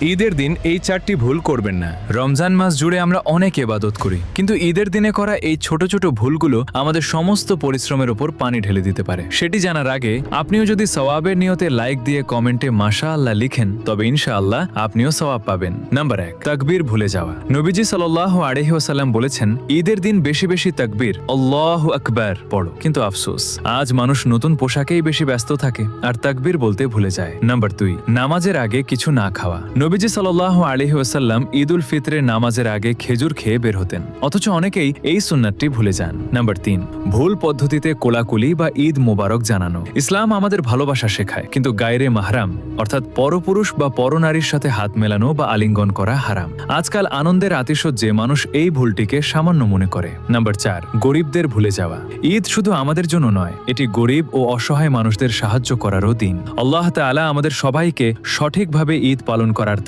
ঈদের দিন এই 4টি ভুল করবেন না। রমজান মাস জুড়ে আমরা অনেক ইবাদত করি, কিন্তু ঈদের দিনে করা এই ছোট ছোট ভুলগুলো আমাদের সমস্ত পরিশ্রমের উপর পানি ঢেলে দিতে পারে। সেটি জানার আগে আপনিও যদি সওয়াবের নিয়তে লাইক দিয়ে কমেন্টে মাশাআল্লাহ লিখেন, তবে ইনশাআল্লাহ আপনিও সওয়াব পাবেন। নাম্বার 1, তাকবীর ভুলে যাওয়া। নবীজি সাল্লাল্লাহু আলাইহি ওয়াসাল্লাম বলেছেন, ঈদের দিন বেশি বেশি তাকবীর আল্লাহু আকবার পড়ো। কিন্তু আফসোস, আজ মানুষ নতুন পোশাকেই বেশি ব্যস্ত থাকে আর তাকবীর বলতে ভুলে যায়। নাম্বার 2, নামাজের আগে কিছু না খাওয়া। নবীজি সাল্লাল্লাহু আলাইহি ওয়াসাল্লাম ঈদ উল ফিতরের নামাজের আগে খেজুর খেয়ে বের হতেন, অথচ অনেকেই এই সুন্নাতটি ভুলে যান। নাম্বার 3, ভুল পদ্ধতিতে কোলাকুলি বা ঈদ মোবারক জানানো। ইসলাম আমাদের ভালোবাসা শেখায়, কিন্তু গায়রে মাহরাম অর্থাৎ পরপুরুষ বা পরনারীর সাথে হাত মেলানো বা আলিঙ্গন করা হারাম। আজকাল আনন্দের আতিশয্যে মানুষ এই ভুলটিকে সামান্য মনে করে। নাম্বার 4, গরিবদের ভুলে যাওয়া। ঈদ শুধু আমাদের জন্য নয়, এটি গরিব ও অসহায় মানুষদের সাহায্য করারও দিন। আল্লাহ তাআলা আমাদের সবাইকে সঠিকভাবে ঈদ পালন করার